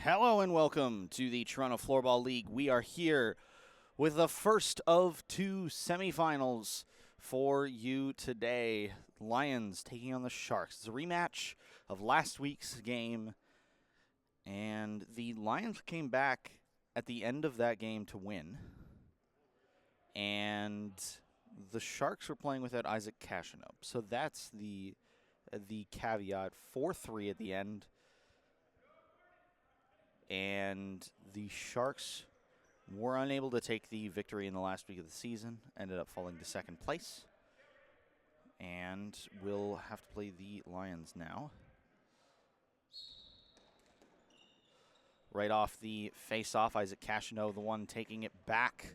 Hello and welcome to the Toronto Floorball League. We are here with the first of two semifinals for you today. Lions taking on the Sharks. It's a rematch of last week's game, and the Lions came back at the end of that game to win. And the Sharks were playing without Isaac Cashinop. So that's the caveat. 4-3 at the end. And the Sharks were unable to take the victory in the last week of the season, ended up falling to second place, and will have to play the Lions now. Right off the face-off, Isaac Cashinop, the one taking it back.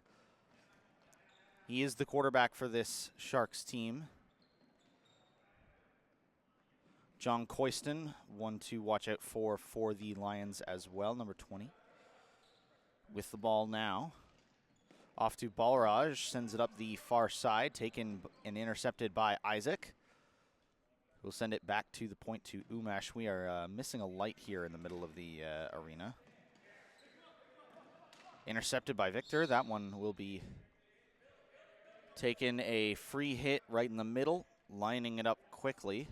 He is the quarterback for this Sharks team. John Coyston, one to watch out for the Lions as well, number 20. With the ball now. Off to Balraj, sends it up the far side, taken and intercepted by Isaac. We'll send it back to the point to Umesh. We are missing a light here in the middle of the arena. Intercepted by Victor. That one will be taken a free hit right in the middle, lining it up quickly.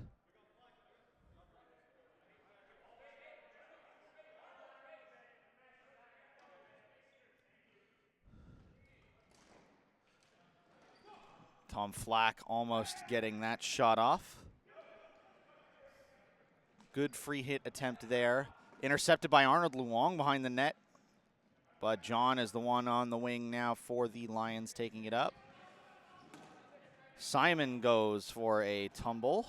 Tom Flack almost getting that shot off. Good free hit attempt there. Intercepted by Arnold Luong behind the net. But John is the one on the wing now for the Lions taking it up. Simon goes for a tumble.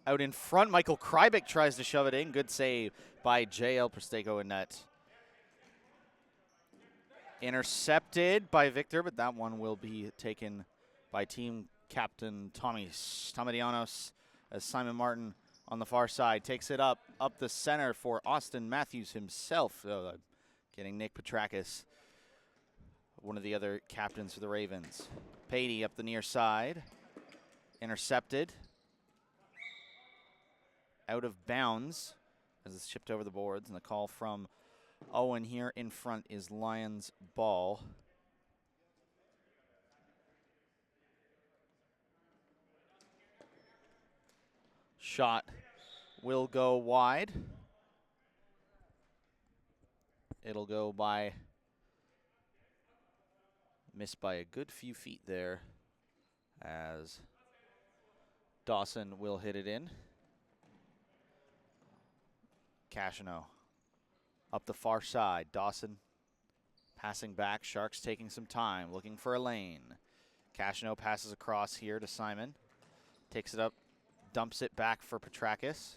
Out in front, Michael Krybik tries to shove it in. Good save by J.L. Prestego in net. Intercepted by Victor, but that one will be taken by team captain Tommy Stamadianos as Simon Martin on the far side takes it up the center for Austin Matthews himself, getting Nick Petrakis, one of the other captains for the Ravens. Patey up the near side, intercepted, out of bounds as it's chipped over the boards, and the call from Owen here in front is Lions ball. Shot will go wide. It'll go by, missed by a good few feet there as Dawson will hit it in. Cashinop up the far side. Dawson passing back. Sharks taking some time, looking for a lane. Cashinop passes across here to Simon. Takes it up, dumps it back for Petrakis.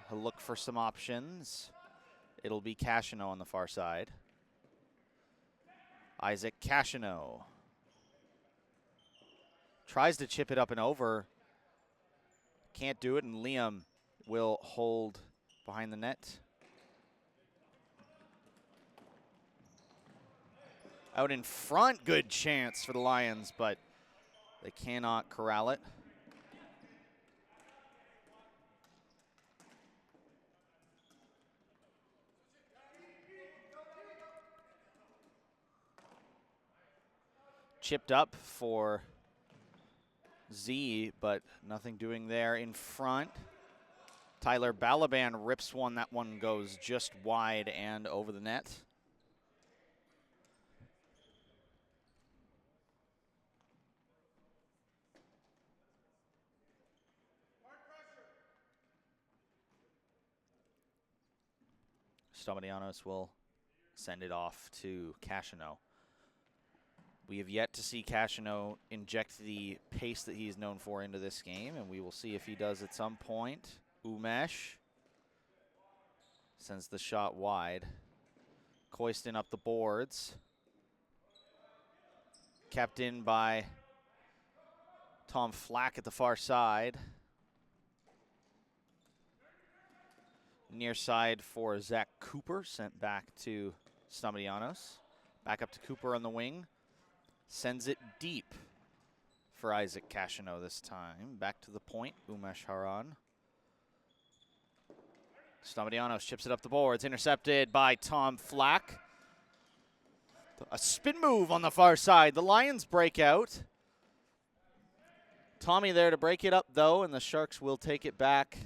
He'll look for some options. It'll be Cashinop on the far side. Isaac Cashinop tries to chip it up and over. Can't do it, and Liam will hold behind the net. Out in front, good chance for the Lions, but they cannot corral it. Chipped up for Z, but nothing doing there in front. Tyler Balaban rips one. That one goes just wide and over the net. Stamadianos will send it off to Cashinop. We have yet to see Cashinop inject the pace that he's known for into this game, and we will see if he does at some point. Umesh sends the shot wide. Coyston up the boards. Kept in by Tom Flack at the far side. Near side for Zach Cooper, sent back to Stamadianos. Back up to Cooper on the wing. Sends it deep for Isaac Cashinop this time. Back to the point, Umesh Haran. Stamatianos chips it up the boards, intercepted by Tom Flack. A spin move on the far side. The Lions break out. Tommy there to break it up, though, and the Sharks will take it back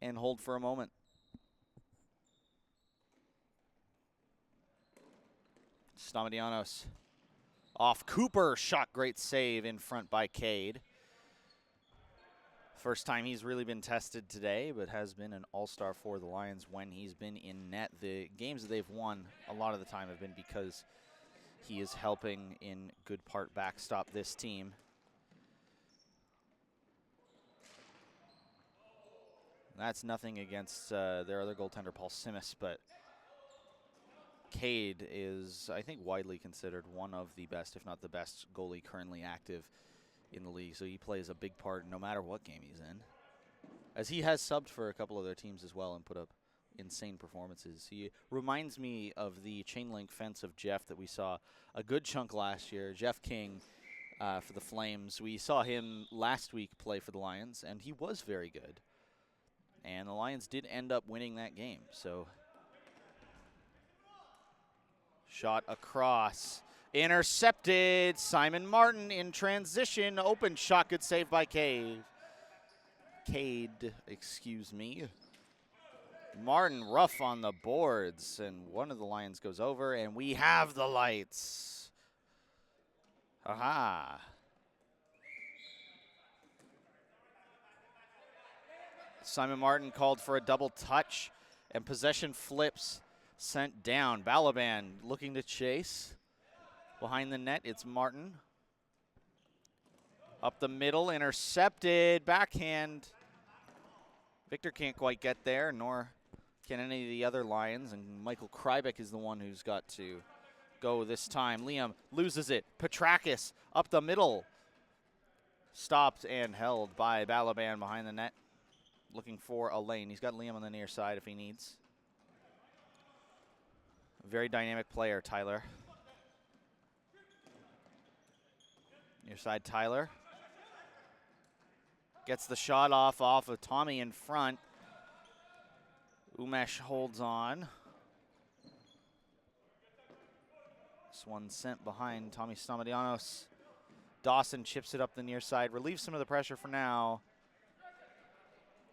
and hold for a moment. Stamatianos off Cooper. Shot, great save in front by Cade. First time he's really been tested today, but has been an all-star for the Lions when he's been in net. The games that they've won a lot of the time have been because he is helping in good part backstop this team. That's nothing against their other goaltender, Paul Simis, but Cade is, I think, widely considered one of the best, if not the best, goalie currently active in the league. So he plays a big part no matter what game he's in, as he has subbed for a couple other teams as well and put up insane performances. He reminds me of the chain link fence of Jeff that we saw a good chunk last year. Jeff King for the Flames. We saw him last week play for the Lions, and he was very good. And the Lions did end up winning that game. So shot across. Intercepted. Simon Martin in transition. Open shot. Good save by Cade. Excuse me. Martin rough on the boards, and one of the Lions goes over, and we have the lights. Aha. Simon Martin called for a double touch, and possession flips sent down. Balaban looking to chase. Behind the net, it's Martin. Up the middle, intercepted, backhand. Victor can't quite get there, nor can any of the other Lions, and Michael Krybeck is the one who's got to go this time. Liam loses it. Petrakis up the middle. Stopped and held by Balaban behind the net. Looking for a lane. He's got Liam on the near side if he needs. Very dynamic player, Tyler. Near side, Tyler. Gets the shot off of Tommy in front. Umesh holds on. This one sent behind Tommy Stamatianos. Dawson chips it up the near side, relieves some of the pressure for now.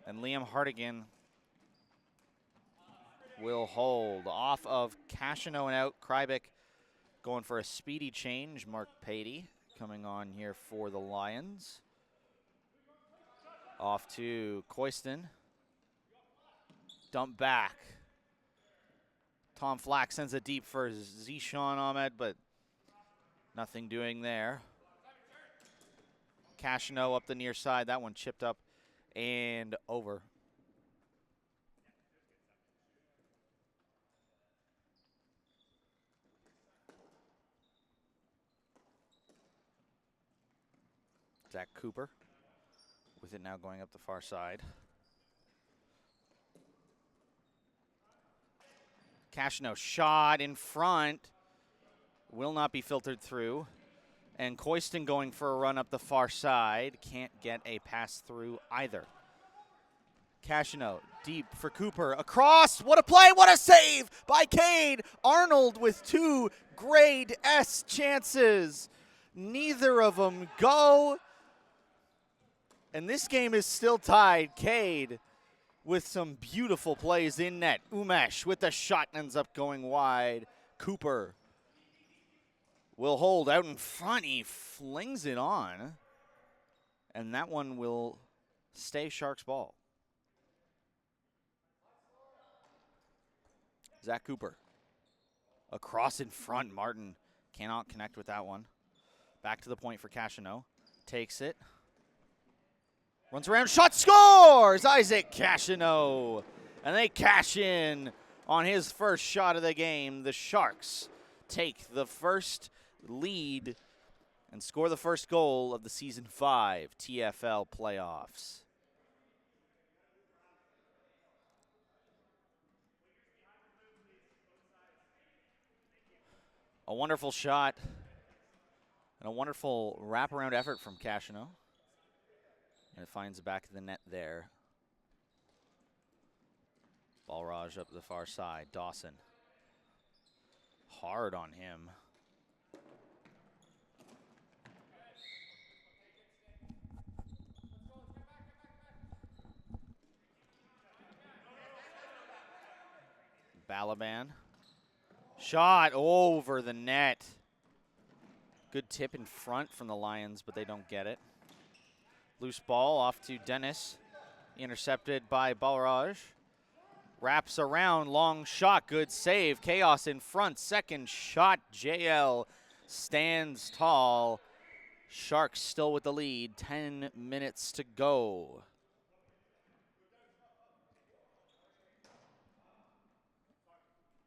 And Liam Hartigan will hold off of Cashino and out. Krybeck going for a speedy change. Mark Patey coming on here for the Lions. Off to Koiston. Dump back. Tom Flack sends it deep for Zishan Ahmed, but nothing doing there. Cashino up the near side. That one chipped up and over. Zach Cooper with it now going up the far side. Cashino shot in front. Will not be filtered through. And Koiston going for a run up the far side. Can't get a pass through either. Cashino deep for Cooper. Across. What a play. What a save by Cade. Arnold with two grade S chances. Neither of them go. And this game is still tied. Cade with some beautiful plays in net. Umesh with the shot ends up going wide. Cooper will hold out in front. He flings it on. And that one will stay Sharks ball. Zach Cooper. Across in front. Martin cannot connect with that one. Back to the point for Cashino. Takes it. Runs around, shot, scores! Isaac Cashino. And they cash in on his first shot of the game. The Sharks take the first lead and score the first goal of the Season 5 TFL playoffs. A wonderful shot and a wonderful wraparound effort from Cashino. And it finds the back of the net there. Balraj up the far side. Dawson. Hard on him. Balaban. Shot over the net. Good tip in front from the Lions, but they don't get it. Loose ball off to Dennis. Intercepted by Balraj. Wraps around, long shot, good save. Chaos in front, second shot. JL stands tall. Sharks still with the lead, 10 minutes to go.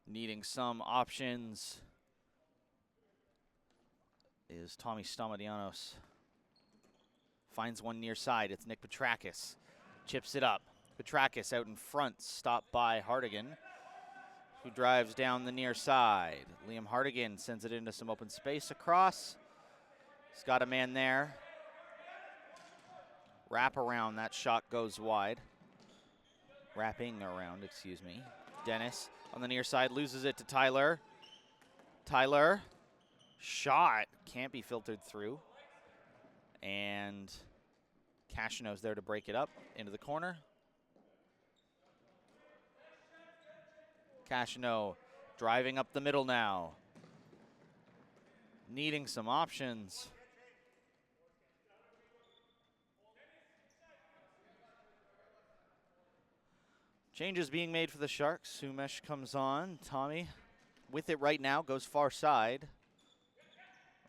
Needing some options is Tommy Stamadianos. Finds one near side, it's Nick Petrakis. Chips it up. Petrakis out in front, stopped by Hardigan, who drives down the near side. Liam Hardigan sends it into some open space across. He's got a man there. Wrap around, that shot goes wide. Wrapping around, excuse me. Dennis on the near side loses it to Tyler. Tyler, shot, can't be filtered through. And Cashino's there to break it up into the corner. Cashino driving up the middle now. Needing some options. Changes being made for the Sharks. Umesh comes on. Tommy with it right now, goes far side.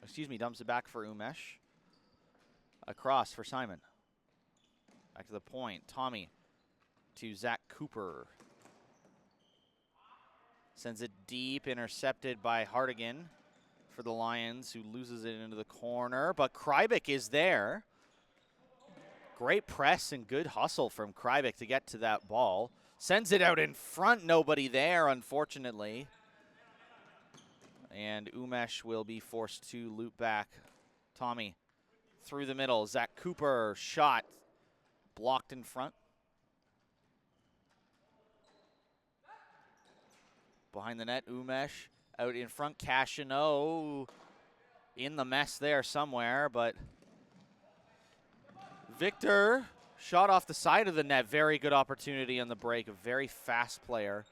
Excuse me, dumps it back for Umesh. Across for Simon. Back to the point. Tommy to Zach Cooper. Sends it deep, intercepted by Hardigan for the Lions, who loses it into the corner. But Krybik is there. Great press and good hustle from Krybik to get to that ball. Sends it out in front. Nobody there, unfortunately. And Umesh will be forced to loop back. Tommy through the middle. Zach Cooper, shot. Blocked in front. Behind the net, Umesh. Out in front, Cashino in the mess there somewhere, but Victor shot off the side of the net. Very good opportunity on the break. A very fast player.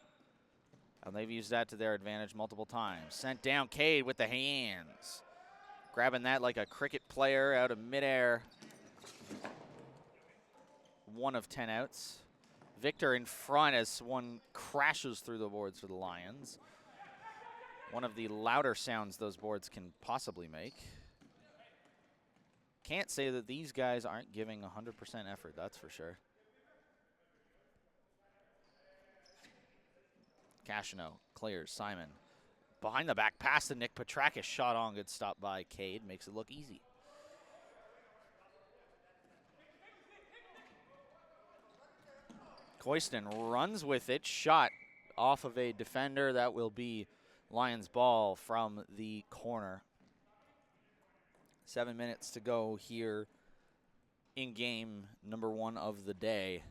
And they've used that to their advantage multiple times. Sent down, Cade with the hands. Grabbing that like a cricket player out of midair. 1 of 10 outs. Victor in front as one crashes through the boards for the Lions. One of the louder sounds those boards can possibly make. Can't say that these guys aren't giving 100% effort, that's for sure. Cashino clears, Simon. Behind the back pass to Nick Petrakis, shot on, good stop by Cade, makes it look easy. Coyston runs with it, shot off of a defender. That will be Lions ball from the corner. 7 minutes to go here in game number 1 of the day.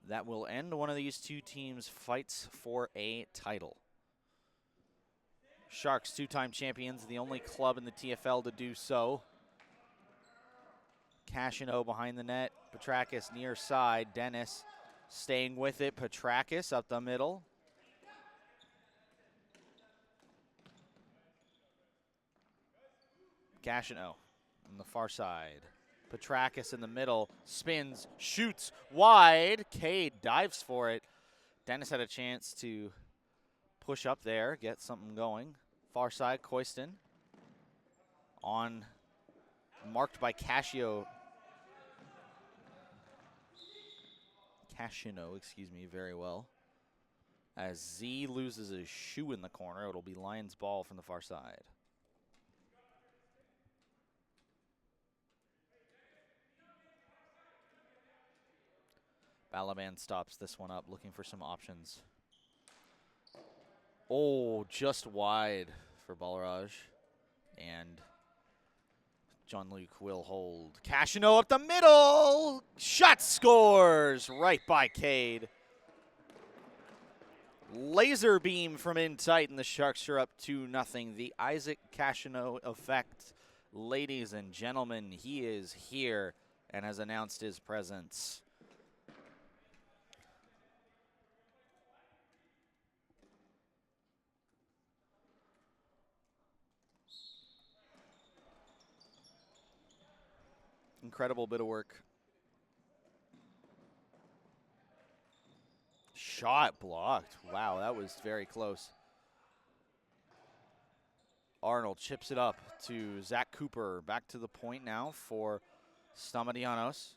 That will end one of these two teams' fights for a title. Sharks, 2-time champions, the only club in the TFL to do so. Cashino behind the net, Petrakis near side, Dennis staying with it, Petrakis up the middle. Cashino on the far side. Petrakis in the middle, spins, shoots wide. Cade dives for it. Dennis had a chance to push up there, get something going. Far side, Coyston on, marked by Cashino, excuse me, very well. As Z loses his shoe in the corner, it'll be Lions ball from the far side. Balaban stops this one up, looking for some options. Oh, just wide for Balraj. And John-Luc will hold. Cashino up the middle! Shot scores! Right by Cade. Laser beam from in tight, and the Sharks are up 2-0. The Isaac Cashino effect. Ladies and gentlemen, he is here and has announced his presence. Incredible bit of work. Shot blocked. Wow, that was very close. Arnold chips it up to Zach Cooper. Back to the point now for Stamatianos.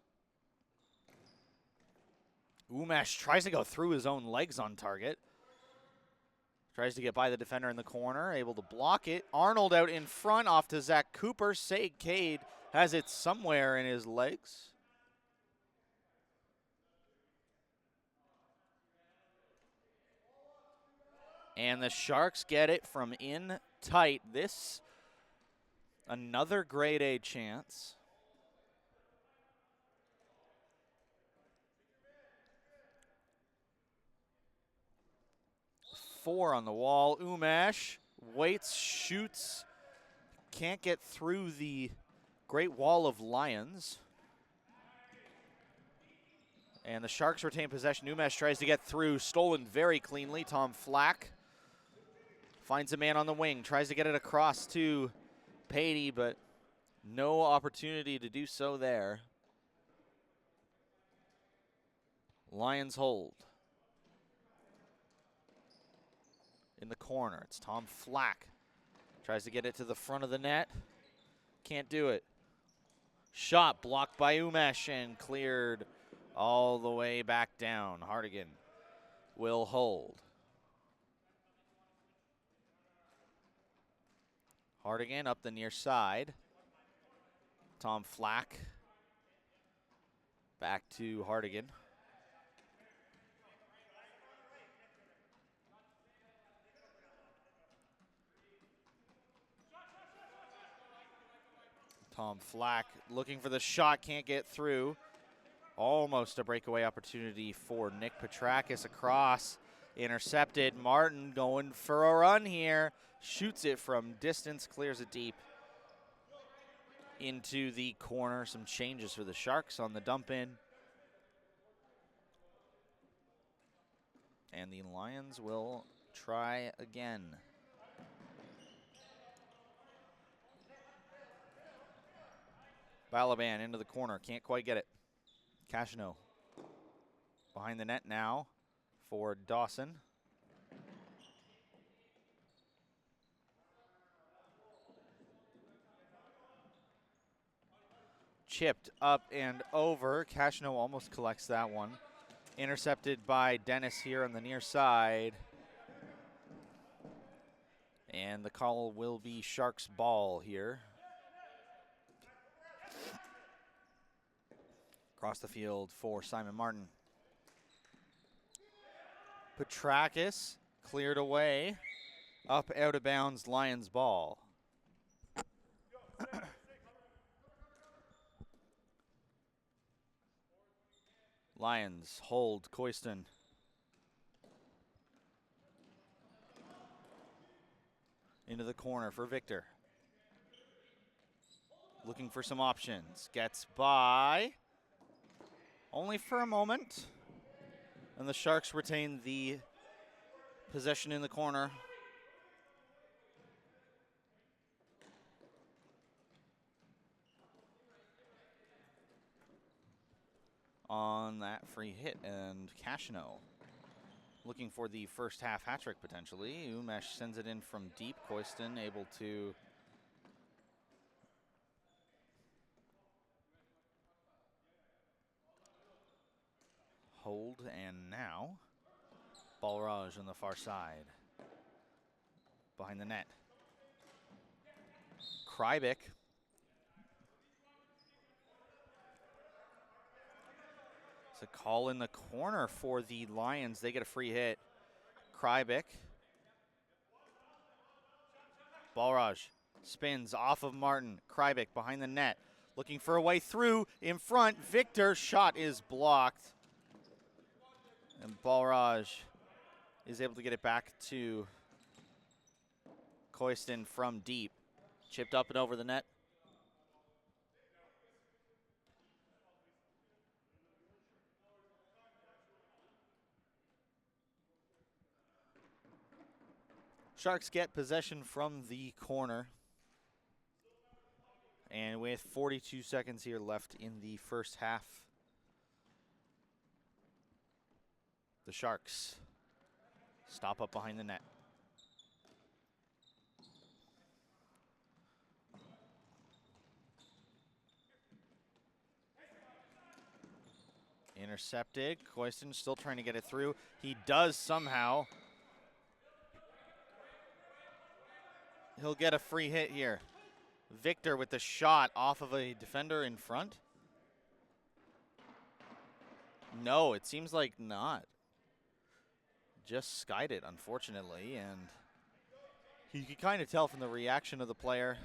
Umesh tries to go through his own legs on target. Tries to get by the defender in the corner, able to block it. Arnold out in front, off to Zach Cooper. Saig Cade has it somewhere in his legs. And the Sharks get it from in tight. This, another grade A chance. Four on the wall. Umesh waits, shoots. Can't get through the Great Wall of Lions. And the Sharks retain possession. Umesh tries to get through. Stolen very cleanly. Tom Flack finds a man on the wing. Tries to get it across to Patey, but no opportunity to do so there. Lions hold. In the corner, it's Tom Flack. Tries to get it to the front of the net. Can't do it. Shot blocked by Umesh and cleared all the way back down. Hardigan will hold. Hardigan up the near side. Tom Flack. Back to Hardigan. Tom Flack looking for the shot, can't get through. Almost a breakaway opportunity for Nick Petrakis across. Intercepted. Martin going for a run here. Shoots it from distance, clears it deep into the corner. Some changes for the Sharks on the dump in. And the Lions will try again. Balaban into the corner, can't quite get it. Cashino behind the net now for Dawson. Chipped up and over. Cashino almost collects that one. Intercepted by Dennis here on the near side. And the call will be Sharks ball here. Across the field for Simon Martin. Petrakis cleared away. Up out of bounds, Lions ball. Lions hold Coyston. Into the corner for Victor. Looking for some options. Gets by. Only for a moment. And the Sharks retain the possession in the corner. On that free hit, and Cashino looking for the first half hat trick potentially. Umesh sends it in from deep. Coyston able to hold, and now Balraj on the far side. Behind the net. Krybik. It's a call in the corner for the Lions. They get a free hit. Krybik. Balraj spins off of Martin. Krybik behind the net. Looking for a way through. In front. Victor. Shot is blocked. And Balraj is able to get it back to Koistin from deep. Chipped up and over the net. Sharks get possession from the corner. And with 42 seconds here left in the first half, the Sharks stop up behind the net. Intercepted. Koistin still trying to get it through. He does somehow. He'll get a free hit here. Victor with the shot off of a defender in front. No, it seems like not. Just skied it, unfortunately, and you can kind of tell from the reaction of the player.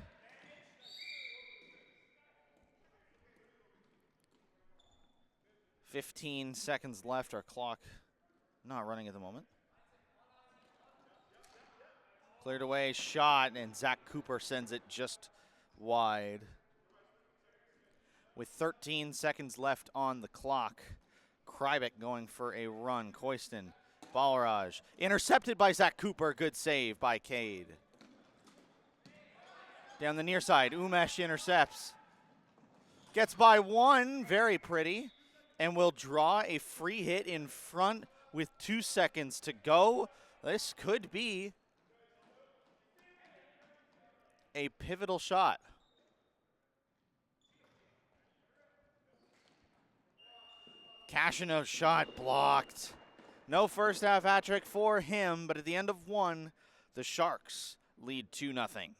"15 seconds left, our clock not running at the moment. Cleared away, shot, and Zach Cooper sends it just wide. With 13 seconds left on the clock, Krybek going for a run. Koistin, Balraj, intercepted by Zach Cooper. Good save by Cade. Down the near side, Umesh intercepts. Gets by one, very pretty, and will draw a free hit in front with 2 seconds to go. This could be a pivotal shot. Cashino's shot blocked. No first half hat trick for him, but at the end of one, the Sharks lead 2-0.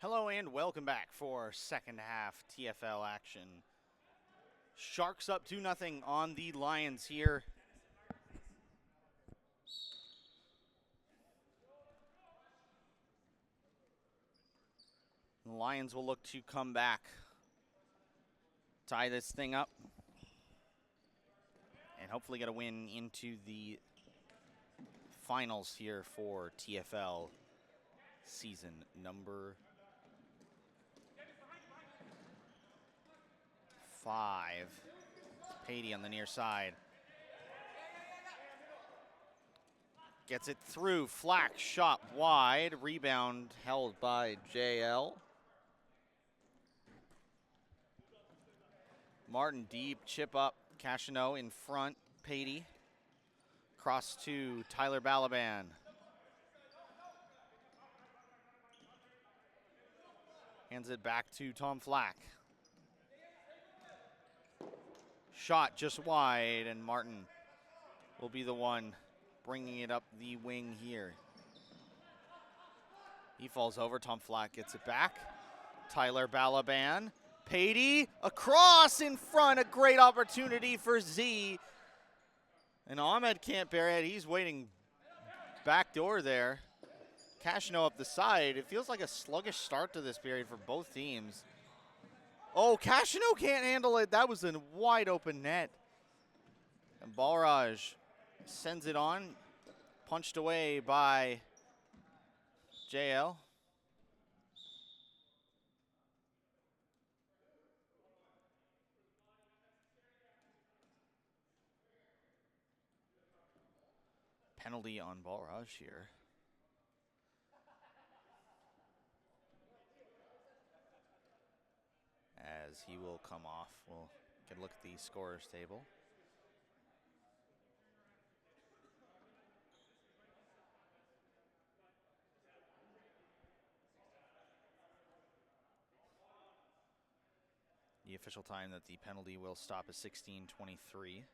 Hello and welcome back for second half TFL action. Sharks up 2-0 on the Lions here. The Lions will look to come back, tie this thing up, and hopefully get a win into the finals here for TFL season number 5. Patey on the near side. Gets it through. Flack shot wide. Rebound held by JL. Martin deep. Chip up. Cashano in front. Patey. Cross to Tyler Balaban. Hands it back to Tom Flack. Shot just wide, and Martin will be the one bringing it up the wing here. He falls over. Tom Flack gets it back. Tyler Balaban. Patey across in front. A great opportunity for Z. And Ahmed can't bear it. He's waiting back door there. Cashno up the side. It feels like a sluggish start to this period for both teams. Oh, Cashno can't handle it. That was a wide open net. And Balraj sends it on. Punched away by JL. Penalty on Balraj here. As he will come off. We'll get a look at the scorers table. The official time that the penalty will stop is 16:23.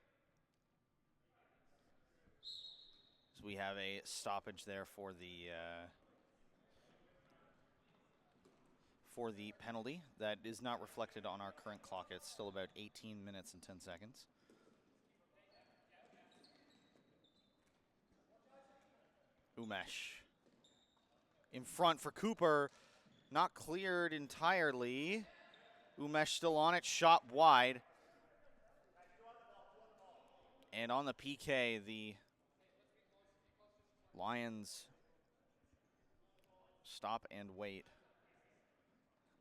So we have a stoppage there for the penalty. That is not reflected on our current clock. It's still about 18 minutes and 10 seconds. Umesh in front for Cooper. Not cleared entirely. Umesh still on it. Shot wide. And on the PK, the Lions stop and wait.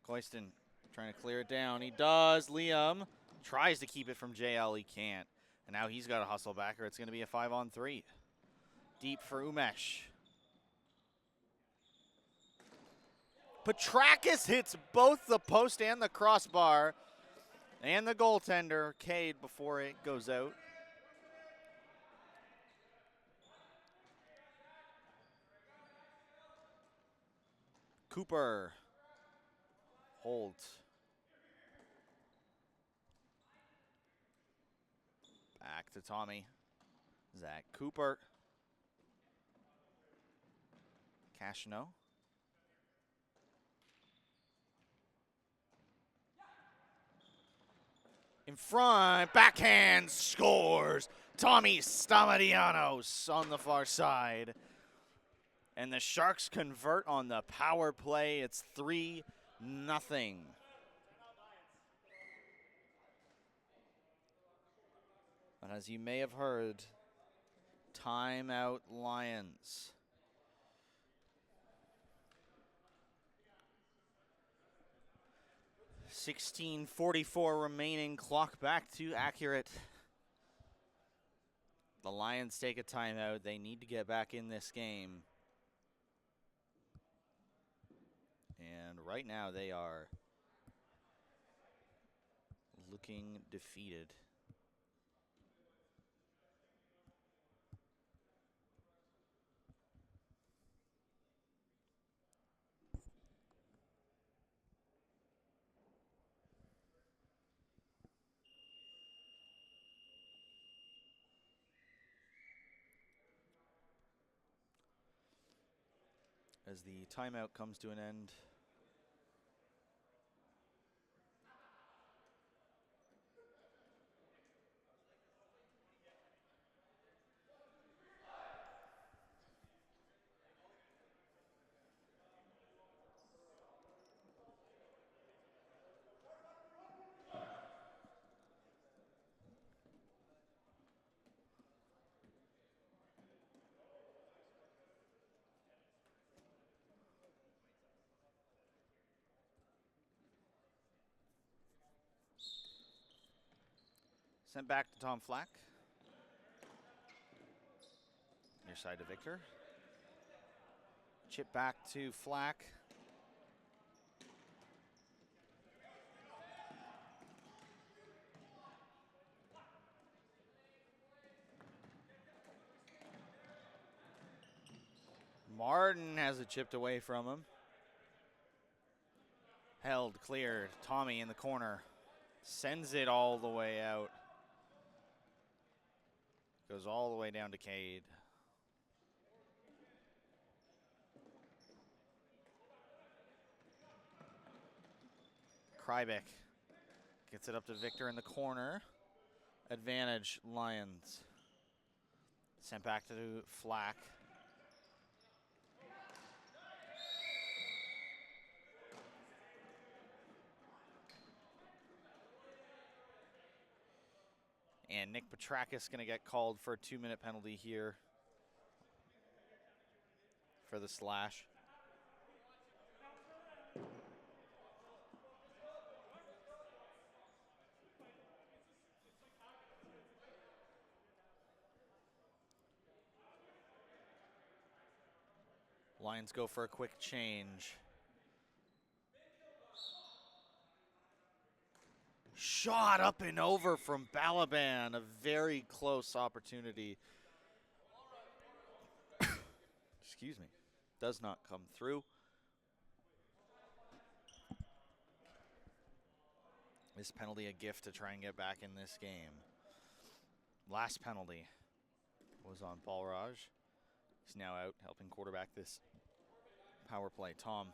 Cloyston trying to clear it down. He does. Liam tries to keep it from JL. He can't. And now he's got to hustle back, or it's going to be a 5-on-3. Deep for Umesh. Petrakis hits both the post and the crossbar. And the goaltender, Cade, before it goes out. Cooper. Hold. Back to Tommy. Zach Cooper. Cashno. In front, backhand, scores. Tommy Stamatianos on the far side. And the Sharks convert on the power play. It's 3-0. But as you may have heard, timeout Lions. .16:44 remaining, clock back to accurate. The Lions take a timeout. They need to get back in this game. And right now they are looking defeated. As the timeout comes to an end. Sent back to Tom Flack. Near side to Victor. Chip back to Flack. Martin has it chipped away from him. Held, cleared. Tommy in the corner. Sends it all the way out. Goes all the way down to Cade. Krybeck gets it up to Victor in the corner. Advantage, Lions. Sent back to Flack. And Nick Petrakis going to get called for a 2-minute penalty here for the slash. Lions go for a quick change. Shot up and over from Balaban. A very close opportunity. Excuse me. Does not come through. This penalty a gift to try and get back in this game. Last penalty was on Balraj. He's now out helping quarterback this power play. Tom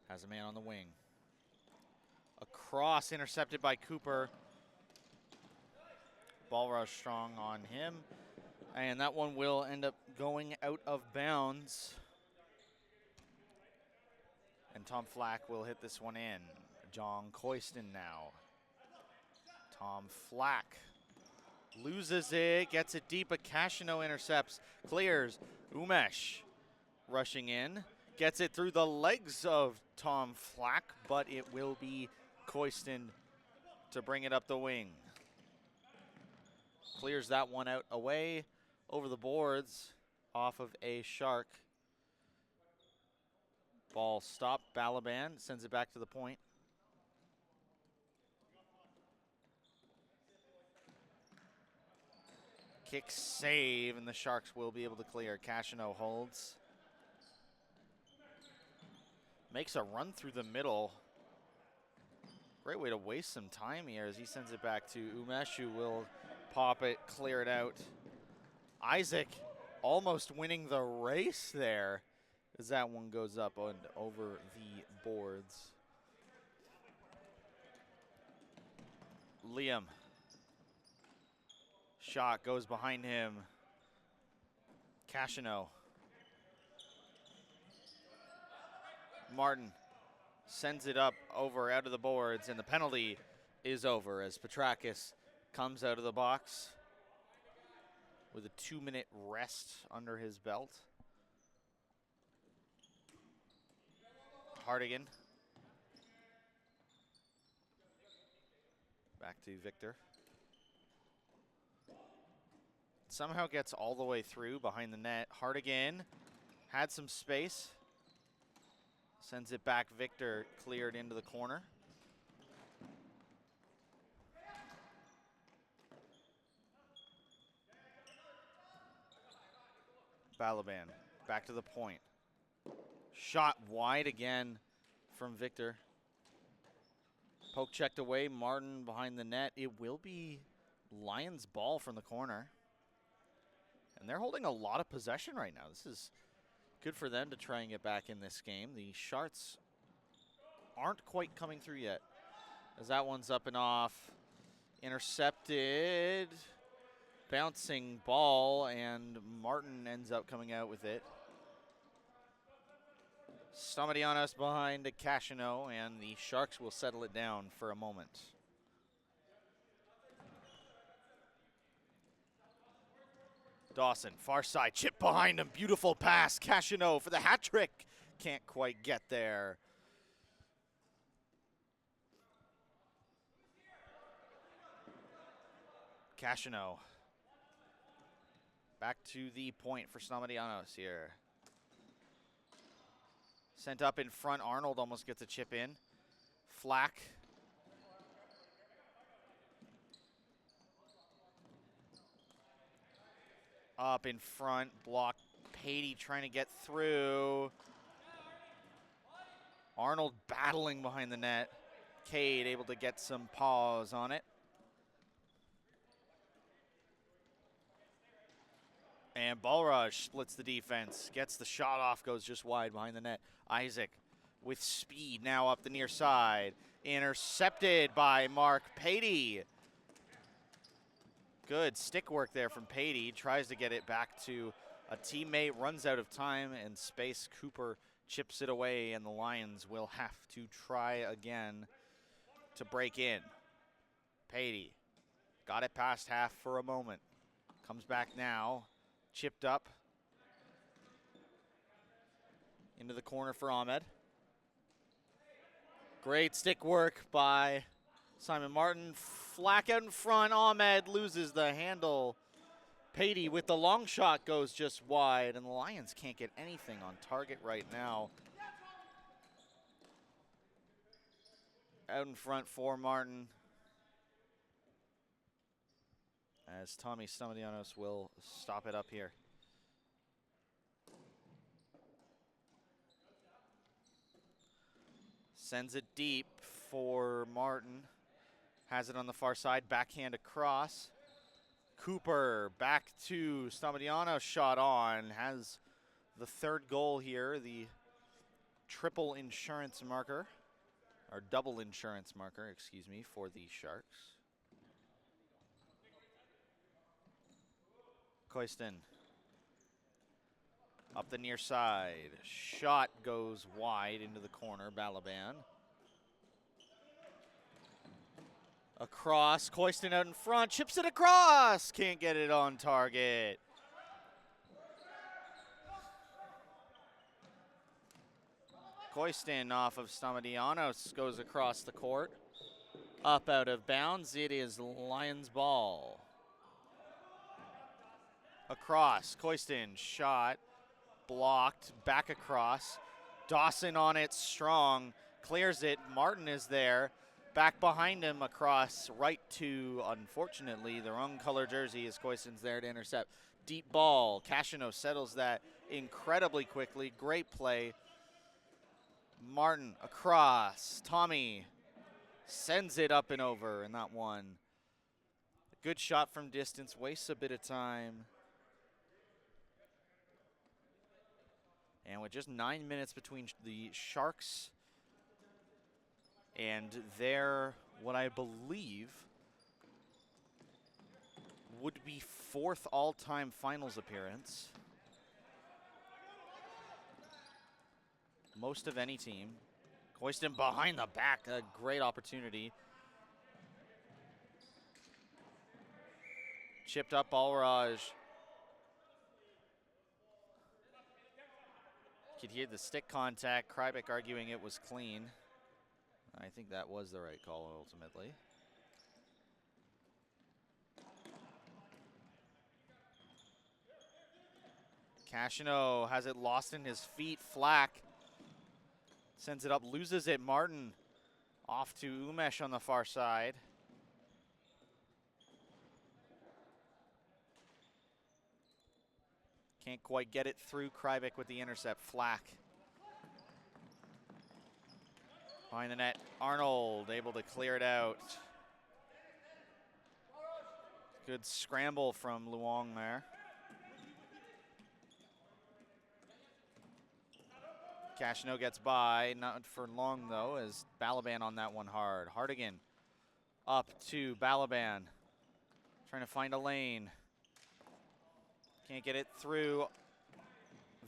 has a man on the wing. A cross intercepted by Cooper. Balraj strong on him. And that one will end up going out of bounds. And Tom Flack will hit this one in. John Coyston now. Tom Flack loses it, gets it deep, but Cashino intercepts, clears. Umesh rushing in, gets it through the legs of Tom Flack, but it will be Coyston to bring it up the wing. Clears that one out away over the boards off of a Shark. Ball stopped. Balaban sends it back to the point. Kick save, and the Sharks will be able to clear. Cashino holds. Makes a run through the middle. Great way to waste some time here as he sends it back to Umesh, who will pop it, clear it out. Isaac almost winning the race there as that one goes up and over the boards. Liam. Shot goes behind him. Cashino. Martin sends it up over out of the boards, and the penalty is over as Petrakis comes out of the box with a 2-minute rest under his belt. Hardigan. Back to Victor. Somehow gets all the way through behind the net. Hardigan had some space. Sends it back. Victor cleared into the corner. Balaban back to the point. Shot wide again from Victor. Poke checked away. Martin behind the net. It will be Lions ball from the corner. And they're holding a lot of possession right now. This is good for them to try and get back in this game. The Sharks aren't quite coming through yet, as that one's up and off. Intercepted. Bouncing ball, and Martin ends up coming out with it. Stamatianos behind Cashino, and the Sharks will settle it down for a moment. Dawson, far side, chip behind him, beautiful pass. Cashino for the hat trick. Can't quite get there. Cashino. Back to the point for Stamatianos here. Sent up in front. Arnold almost gets a chip in. Flack. Up in front. Block. Patey trying to get through. Arnold battling behind the net. Cade able to get some paws on it. And Balraj splits the defense. Gets the shot off. Goes just wide behind the net. Isaac with speed now up the near side. Intercepted by Mark Patey. Good stick work there from Patey. Tries to get it back to a teammate. Runs out of time and space. Cooper chips it away, and the Lions will have to try again to break in. Patey got it past half for a moment. Comes back now. Chipped up. Into the corner for Ahmed. Great stick work by Simon Martin. Flack out in front. Ahmed loses the handle. Patey with the long shot goes just wide, and the Lions can't get anything on target right now. Out in front for Martin, as Tommy Stamatianos will stop it up here. Sends it deep for Martin. Has it on the far side, backhand across. Cooper back to Stamatianos, shot on. Has the third goal here, the triple insurance marker, or double insurance marker, excuse me, for the Sharks. Koistin up the near side. Shot goes wide into the corner. Balaban. Across. Koistin out in front. Chips it across. Can't get it on target. Koistin off of Stamatianos goes across the court. Up out of bounds. It is Lions ball. Across. Koistin shot. Blocked. Back across. Dawson on it. Strong. Clears it. Martin is there. Back behind him across right to, unfortunately, the wrong color jersey as Koistin's there to intercept. Deep ball. Cashino settles that incredibly quickly. Great play. Martin across. Tommy sends it up and over, and that one. Good shot from distance. Wastes a bit of time. And with just 9 minutes between the Sharks and their, what I believe would be fourth all-time finals appearance, most of any team. Koistin behind the back, a great opportunity. Chipped up Balraj. Could hear the stick contact. Krybek arguing it was clean. I think that was the right call ultimately. Cashino has it lost in his feet. Flack sends it up, loses it. Martin off to Umesh on the far side. Can't quite get it through. Krybek with the intercept. Flack behind the net. Arnold able to clear it out. Good scramble from Luong there. Cashino gets by, not for long though, as Balaban on that one hard. Hardigan up to Balaban, trying to find a lane. Can't get it through.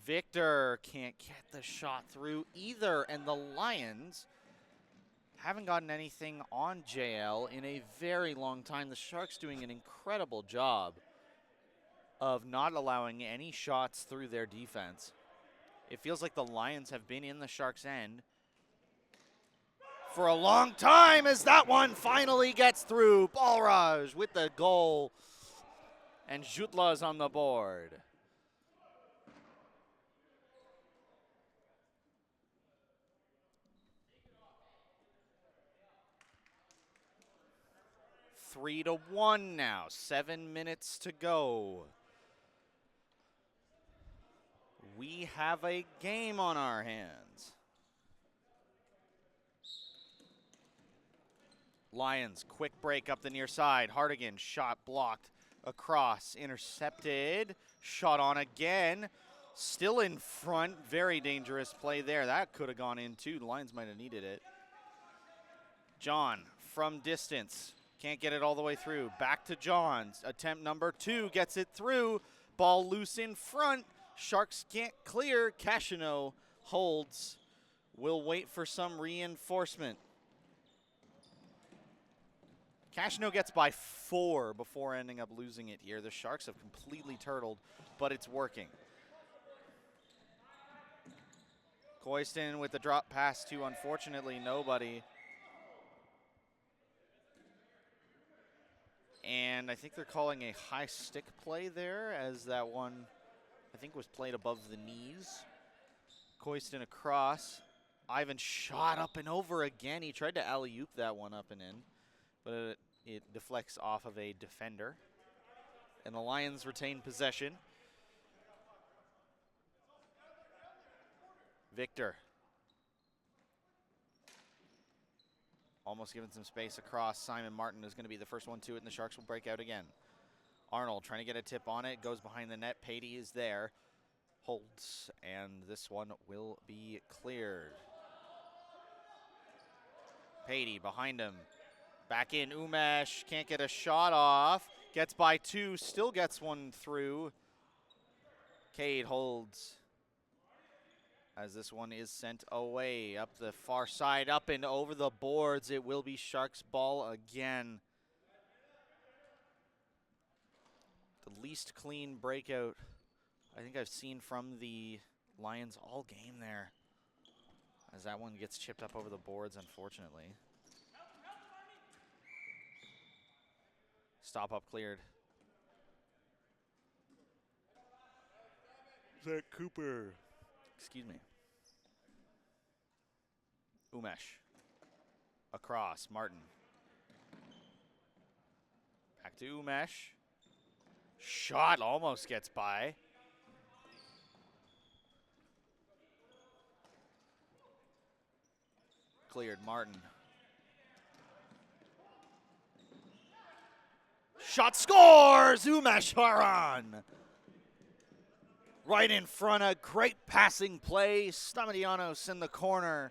Victor can't get the shot through either, and the Lions haven't gotten anything on JL in a very long time. The Sharks doing an incredible job of not allowing any shots through their defense. It feels like the Lions have been in the Sharks' end for a long time as that one finally gets through. Balraj with the goal, and Jutla's on the board. Three to 1 now, 7 minutes to go. We have a game on our hands. Lions, quick break up the near side. Hardigan, shot blocked across, intercepted, shot on again. Still in front, very dangerous play there. That could have gone in too. The Lions might have needed it. John from distance, can't get it all the way through. Back to John's, attempt number 2, gets it through. Ball loose in front. Sharks can't clear. Cashino holds. Will wait for some reinforcement. Cashino gets by 4 before ending up losing it here. The Sharks have completely turtled, but it's working. Coyston with the drop pass to, unfortunately, nobody. And I think they're calling a high stick play there, as that one, I think, was played above the knees. Coyston across. Ivan shot up and over again. He tried to alley-oop that one up and in, but it deflects off of a defender. And the Lions retain possession. Victor. Almost given some space across. Simon Martin is going to be the first one to it, and the Sharks will break out again. Arnold trying to get a tip on it. Goes behind the net. Patey is there. Holds, and this one will be cleared. Patey behind him. Back in, Umesh can't get a shot off. Gets by 2, still gets one through. Cade holds as this one is sent away up the far side, up and over the boards. It will be Sharks ball again. The least clean breakout I think I've seen from the Lions all game there, as that one gets chipped up over the boards, unfortunately. Stop up cleared. Zach Cooper. Excuse me. Umesh. Across. Martin. Back to Umesh. Shot almost gets by. Cleared. Martin. Shot scores! Umesh Haran. Right in front, a great passing play. Stamatianos in the corner.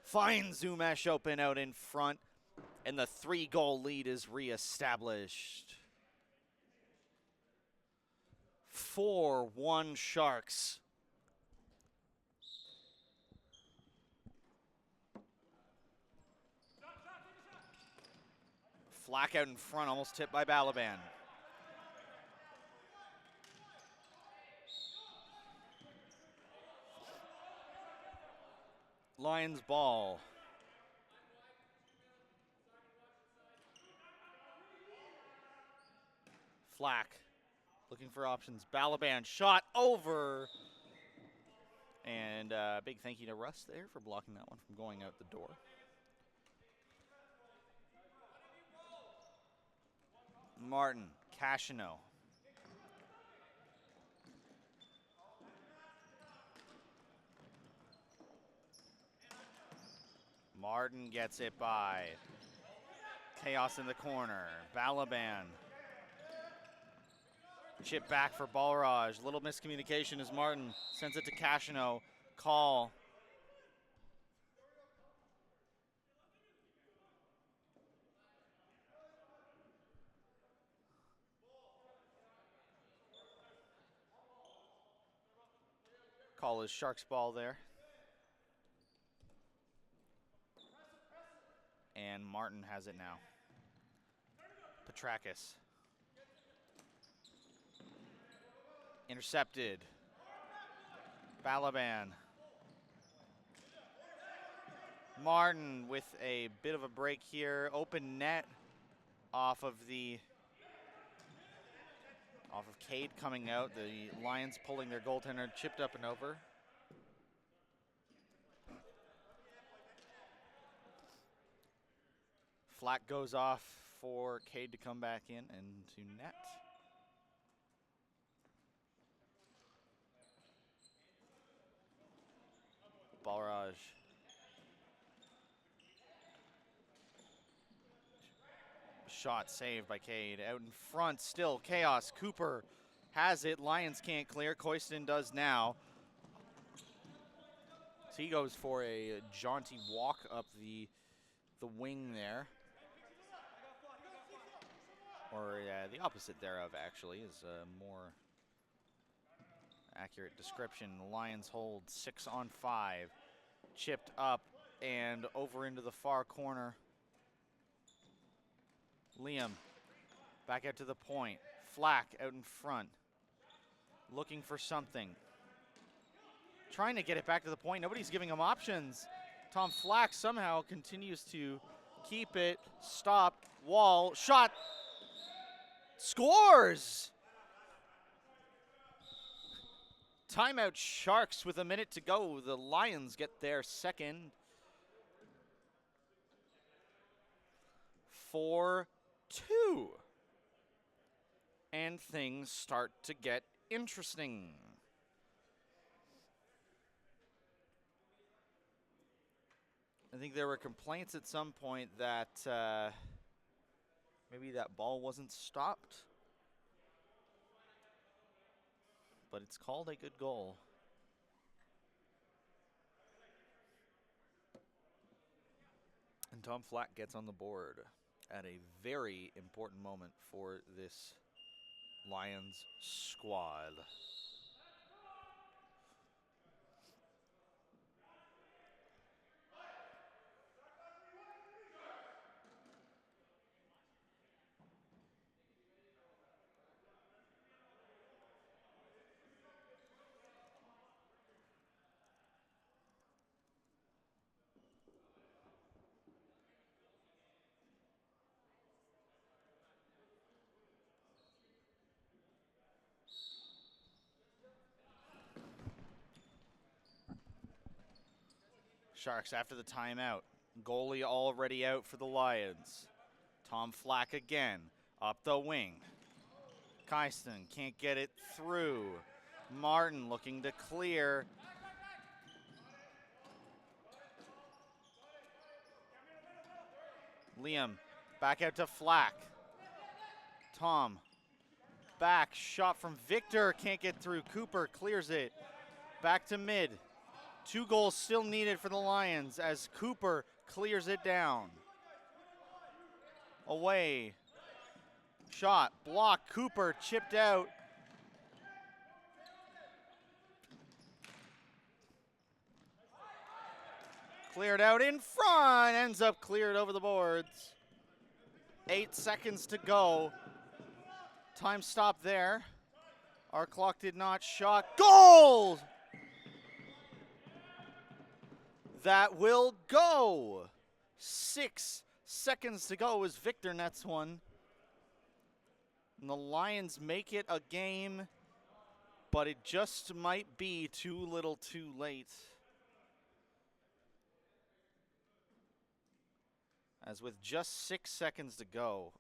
Finds Umesh open out in front. And the 3-goal lead is reestablished. 4-1 Sharks. Flack out in front, almost tipped by Balaban. Lions ball. Flack looking for options. Balaban shot over. And big thank you to Russ there for blocking that one from going out the door. Martin, Cashino. Martin gets it by. Chaos in the corner. Balaban. Chip back for Balraj. Little miscommunication as Martin sends it to Cashino. Call. Call is Sharks ball there. And Martin has it now. Petrakis. Intercepted. Balaban. Martin with a bit of a break here. Open net off of Cade coming out. The Lions pulling their goaltender, chipped up and over. Flat goes off for Cade to come back in and to net. Balraj. Shot saved by Cade. Out in front, still chaos. Cooper has it. Lions can't clear. Koiston does now. So he goes for a jaunty walk up the wing there. Or the opposite thereof, actually, is a more accurate description. The Lions hold 6-on-5. Chipped up and over into the far corner. Liam back out to the point. Flack out in front. Looking for something. Trying to get it back to the point. Nobody's giving him options. Tom Flack somehow continues to keep it. Stop. Wall. Shot. Scores! Timeout Sharks with a minute to go. The Lions get their second. 4-2. And things start to get interesting. I think there were complaints at some point that maybe that ball wasn't stopped. But it's called a good goal. And Tom Flack gets on the board at a very important moment for this Lions squad. Sharks after the timeout. Goalie already out for the Lions. Tom Flack again, up the wing. Keiston can't get it through. Martin looking to clear. Liam back out to Flack. Tom back, shot from Victor, can't get through. Cooper clears it. Back to mid. 2 goals still needed for the Lions as Cooper clears it down. Away. Shot, block, Cooper chipped out. Cleared out in front, ends up cleared over the boards. 8 seconds to go. Time stop there. Our clock did not shot. Goal! That will go. 6 seconds to go as Victor nets one. And the Lions make it a game, but it just might be too little too late. As with just 6 seconds to go,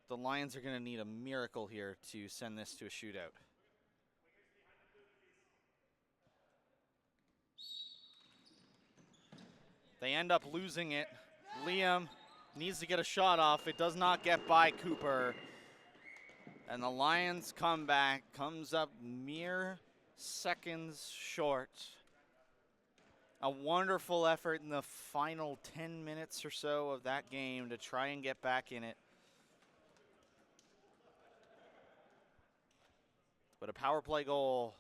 the Lions are going to need a miracle here to send this to a shootout. They end up losing it. Liam needs to get a shot off. It does not get by Cooper. And the Lions comeback comes up mere seconds short. A wonderful effort in the final 10 minutes or so of that game to try and get back in it. But a power play goal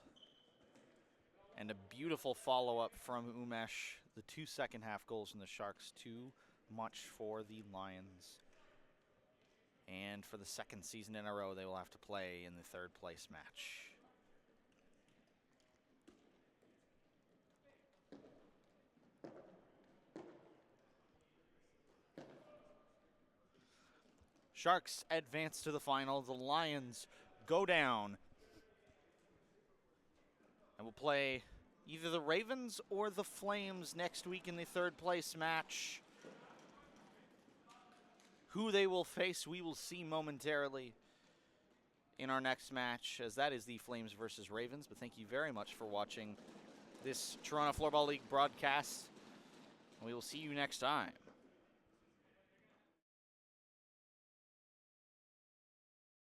and a beautiful follow-up from Umesh. The 2 second half goals from the Sharks, too much for the Lions. And for the second season in a row, they will have to play in the third place match. Sharks advance to the final. The Lions go down. And we'll play either the Ravens or the Flames next week in the third place match. Who they will face, we will see momentarily in our next match, as that is the Flames versus Ravens. But thank you very much for watching this Toronto Floorball League broadcast. We will see you next time.